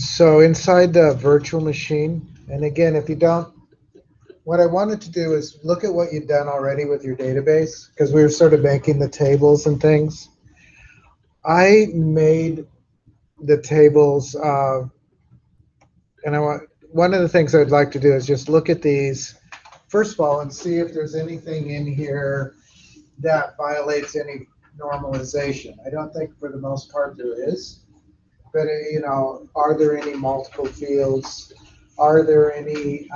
So inside the virtual machine, and again, if you don't, what I wanted to do is look at what you've done already with your database, because we were sort of making the tables and things. I made the tables, and one of the things I'd like to do is just look at these, first of all, and see if there's anything in here that violates any normalization. I don't think for the most part there is. But are there any multiple fields? Are there any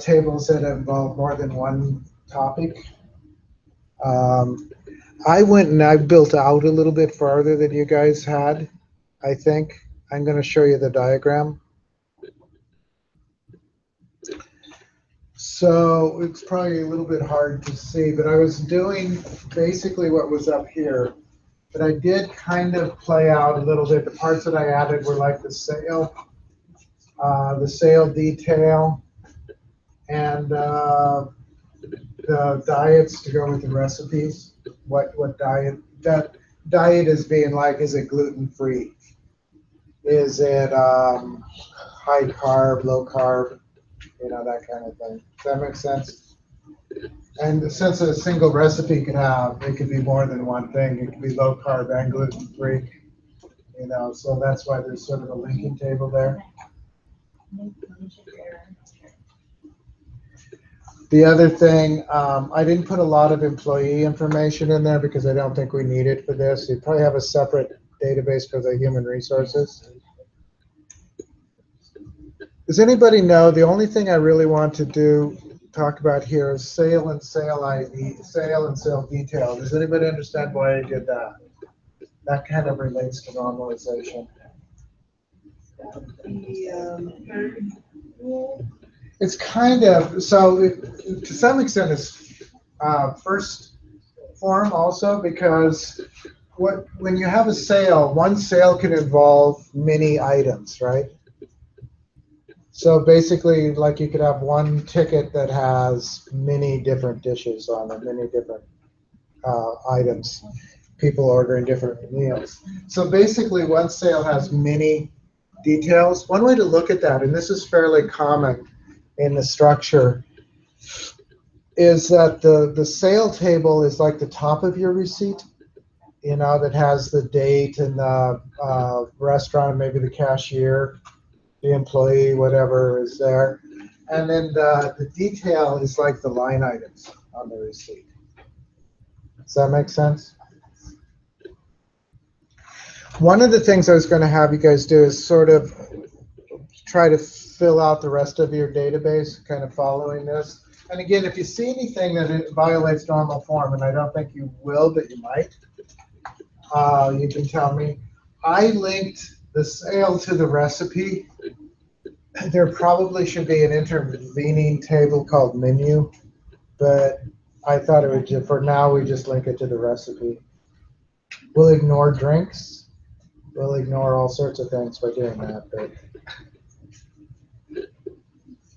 tables that involve more than one topic? I went and I built out a little bit farther than you guys had. I think I'm going to show you the diagram. So it's probably a little bit hard to see, but I was doing basically what was up here. But I did kind of play out a little bit. The parts that I added were like the sale detail, and the diets to go with the recipes. What diet? That diet is being like, is it gluten free? Is it high carb, low carb? That kind of thing. Does that make sense? And since a single recipe it could be more than one thing. It could be low carb and gluten free. So that's why there's sort of a linking table there. The other thing, I didn't put a lot of employee information in there because I don't think we need it for this. You probably have a separate database for the human resources. Does anybody know, the only thing I really want to talk about here is sale and sale ID, sale and sale detail. Does anybody understand why I did that? That kind of relates to normalization. It's kind of, so to some extent it's first form also, because when you have a sale, one sale can involve many items, right? So basically, like you could have one ticket that has many different dishes on it, many different items, people ordering different meals. So basically, one sale has many details. One way to look at that, and this is fairly common in the structure, is that the sale table is like the top of your receipt, that has the date and the restaurant, maybe the cashier, the employee, whatever is there. And then the detail is like the line items on the receipt. Does that make sense? One of the things I was going to have you guys do is sort of try to fill out the rest of your database, kind of following this. And again, if you see anything that it violates normal form, and I don't think you will, but you might, you can tell me. I linked the sale to the recipe. There probably should be an intervening table called menu, but I thought it would just, for now, we just link it to the recipe. We'll ignore drinks. We'll ignore all sorts of things by doing that, but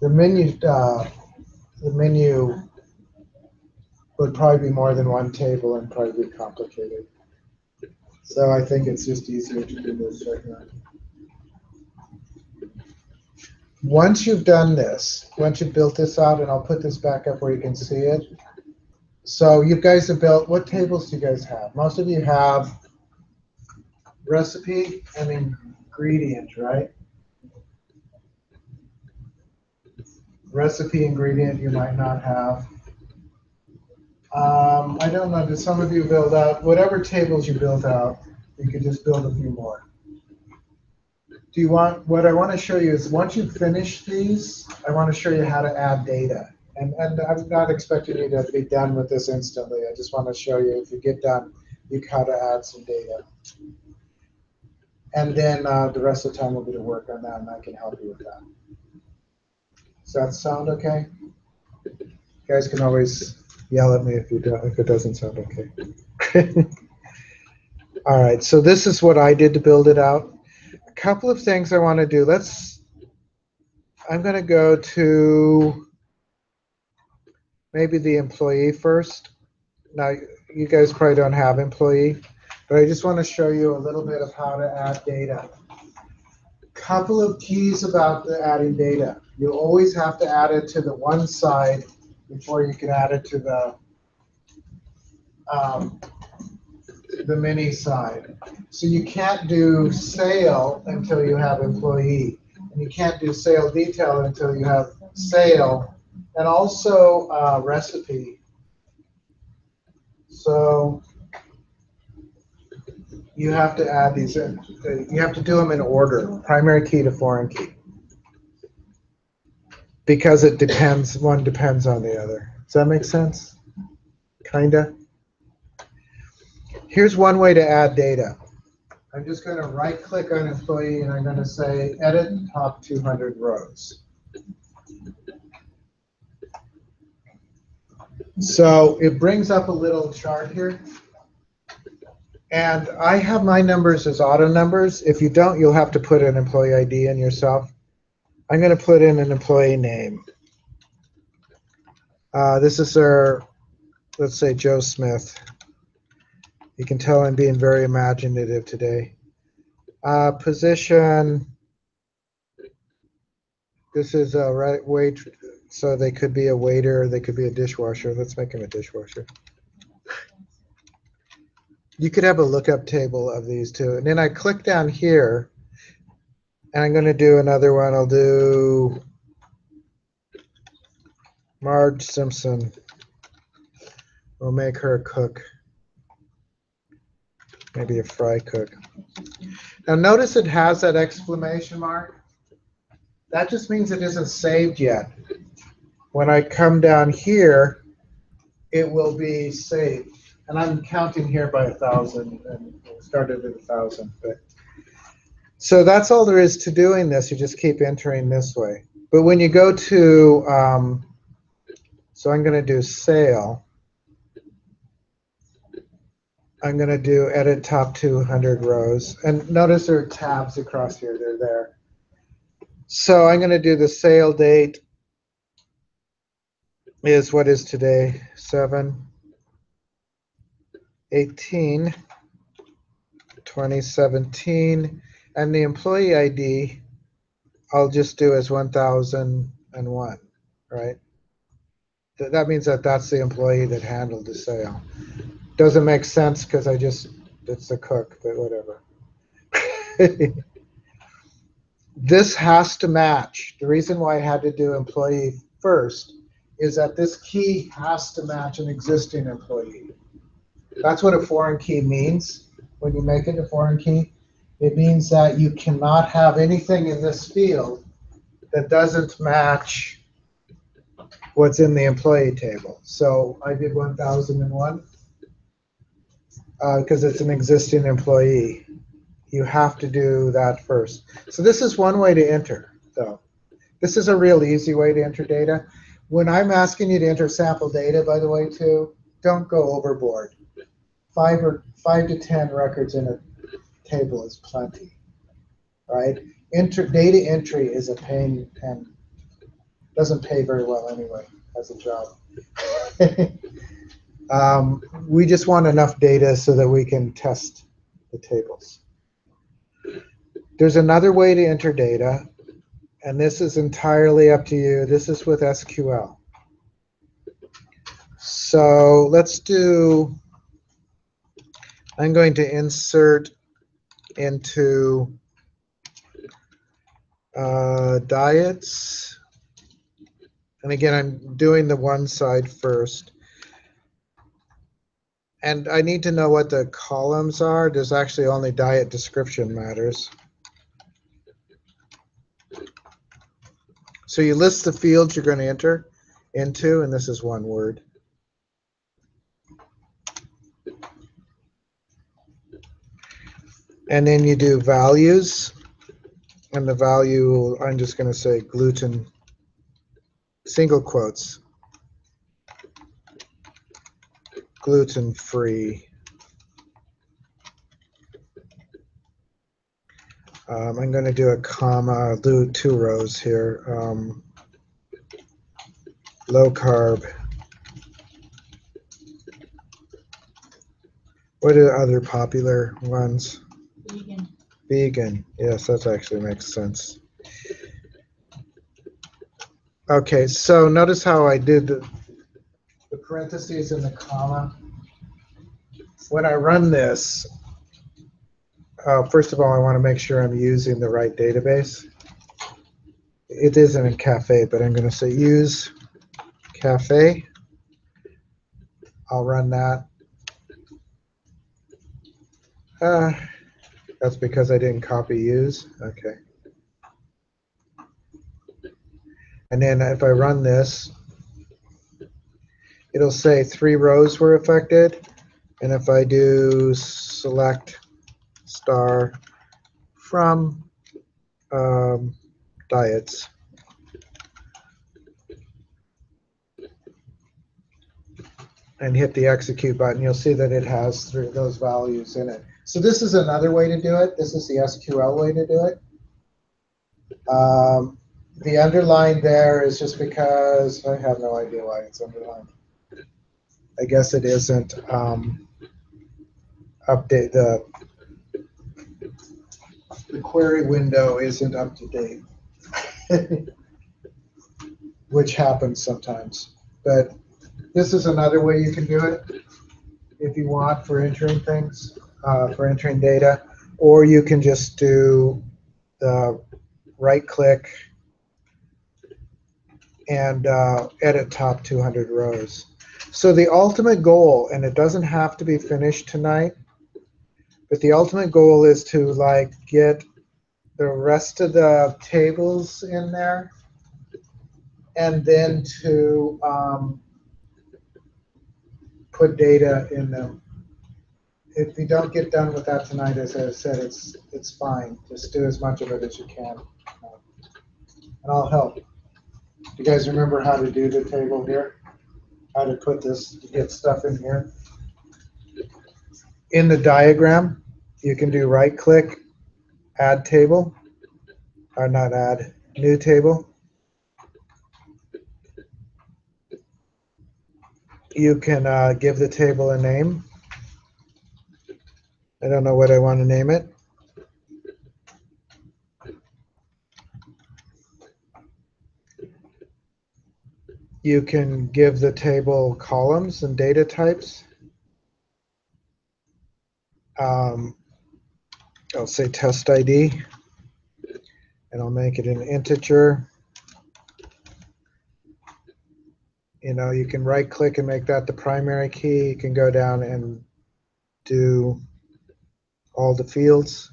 the menu would probably be more than one table and probably be complicated. So I think it's just easier to do this right now. Once you've done this, once you've built this out, and I'll put this back up where you can see it. So you guys have built, what tables do you guys have? Most of you have recipe and ingredient, right? Recipe, ingredient, you might not have. I don't know, do some of you build out, whatever tables you build out, you could just build a few more. Do you want, what I want to show you is once you finish these, I want to show you how to add data. And I'm not expecting you to be done with this instantly. I just want to show you, if you get done, how to add some data. And then the rest of the time will be to work on that, and I can help you with that. Does that sound okay? You guys can always yell at me if it doesn't sound okay. All right, so this is what I did to build it out. A couple of things I want to do. I'm going to go to maybe the employee first. Now, you guys probably don't have employee. but I just want to show you a little bit of how to add data. Couple of keys about the adding data. You always have to add it to the one side before you can add it to the mini side. So you can't do sale until you have employee, and you can't do sale detail until you have sale, and also recipe. So you have to add these in. You have to do them in order, primary key to foreign key, because it depends, one depends on the other. Does that make sense? Kinda. Here's one way to add data. I'm just going to right click on employee and I'm going to say edit top 200 rows. So it brings up a little chart here. And I have my numbers as auto numbers. If you don't, you'll have to put an employee ID in yourself. I'm going to put in an employee name. This is our, let's say, Joe Smith. You can tell I'm being very imaginative today. Position, this is a wait, so they could be a waiter, they could be a dishwasher. Let's make him a dishwasher. You could have a lookup table of these two. And then I click down here, and I'm going to do another one. I'll do Marge Simpson. We'll make her a cook. Maybe a fry cook. Now notice it has that exclamation mark. That just means it isn't saved yet. When I come down here, it will be saved. And I'm counting here by 1,000, and it started at 1,000. But so that's all there is to doing this. You just keep entering this way. But when you go to, so I'm going to do sale. I'm going to do edit top 200 rows. And notice there are tabs across here. They're there. So I'm going to do the sale date is what is today, 7/18/2017. And the employee ID, I'll just do as 1001, right? That means that that's the employee that handled the sale. Doesn't make sense because it's the cook, but whatever. This has to match. The reason why I had to do employee first is that this key has to match an existing employee. That's what a foreign key means. When you make it a foreign key, it means that you cannot have anything in this field that doesn't match what's in the employee table. So I did 1001 because it's an existing employee. You have to do that first. So this is one way to enter, though. This is a real easy way to enter data. When I'm asking you to enter sample data, by the way, too, don't go overboard. 5 to 10 records in a table is plenty, right? Data entry is a pain and doesn't pay very well anyway as a job. We just want enough data so that we can test the tables. There's another way to enter data, and this is entirely up to you. This is with SQL. So let's do, I'm going to insert into diets. And again, I'm doing the one side first. And I need to know what the columns are. There's actually only diet description matters. So you list the fields you're going to enter into, and this is one word. And then you do values. And the value, I'm just going to say gluten, single quotes, gluten-free. I'm going to do a comma. I'll do 2 rows here. Low carb What are other popular ones? Vegan. Vegan. Yes, that actually makes sense. Okay, so notice how I did the parentheses and the comma. When I run this, first of all, I want to make sure I'm using the right database. It isn't in Cafe, but I'm going to say use Cafe. I'll run that. That's because I didn't copy use. Okay. And then if I run this, it'll say 3 rows were affected. And if I do select star from diets, and hit the execute button, you'll see that it has those values in it. So this is another way to do it. This is the SQL way to do it. The underline there is just because I have no idea why it's underlined. I guess it isn't update the query window isn't up to date, which happens sometimes. But this is another way you can do it if you want for entering things, for entering data, or you can just do the right click and edit top 200 rows. So the ultimate goal, and it doesn't have to be finished tonight, but the ultimate goal is to like get the rest of the tables in there, and then to put data in them. If you don't get done with that tonight, as I said, it's fine. Just do as much of it as you can, and I'll help. You guys remember how to do the table here? How to put this, to get stuff in here? In the diagram, you can do right click, add table, or not add, new table. You can give the table a name. I don't know what I want to name it. You can give the table columns and data types. I'll say test ID, and I'll make it an integer. You know, you can right click and make that the primary key. You can go down and do all the fields.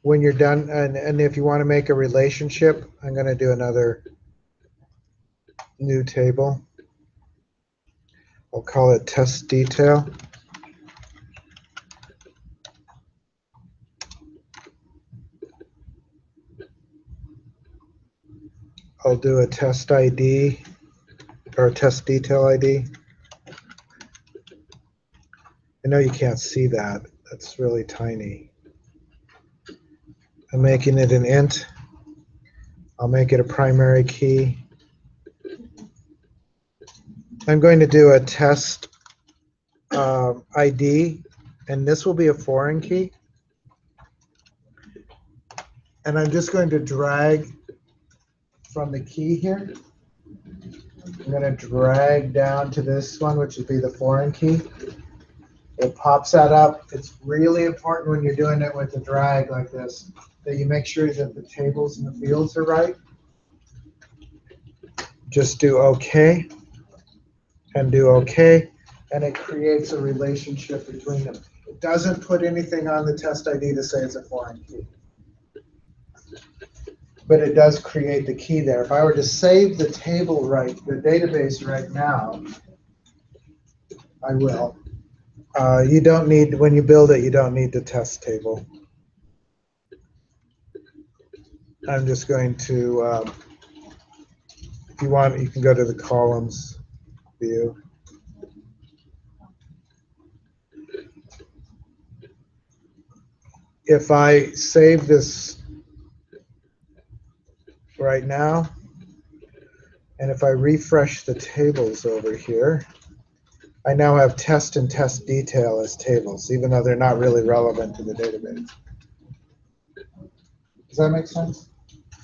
When you're done, and if you want to make a relationship, I'm going to do another new table. I'll call it test detail. I'll do a test ID or a test detail ID. I know you can't see that. That's really tiny. I'm making it an int. I'll make it a primary key. I'm going to do a test ID, and this will be a foreign key. And I'm just going to drag from the key here. I'm going to drag down to this one, which would be the foreign key. It pops that up. It's really important when you're doing it with a drag like this that you make sure that the tables and the fields are right. Just do OK and do OK, and it creates a relationship between them. It doesn't put anything on the test ID to say it's a foreign key, but it does create the key there. If I were to save the table right, the database right now, I will. You don't need, when you build it, you don't need the test table. I'm just going to, if you want, you can go to the columns view. If I save this right now, and if I refresh the tables over here, I now have test and test detail as tables, even though they're not really relevant to the database. Does that make sense?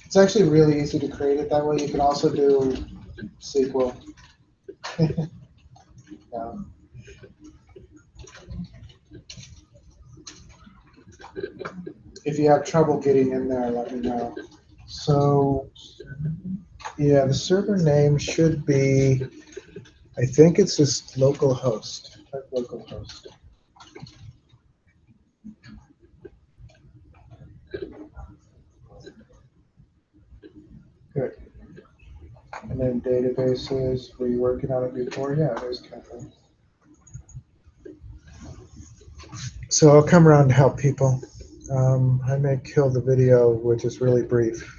It's actually really easy to create it that way. You can also do SQL. Yeah. If you have trouble getting in there, let me know. So, yeah, the server name should be, I think it's just localhost. Type localhost. Good. And then databases, were you working on it before? Yeah, there's Cafe. So I'll come around to help people. I may kill the video, which is really brief.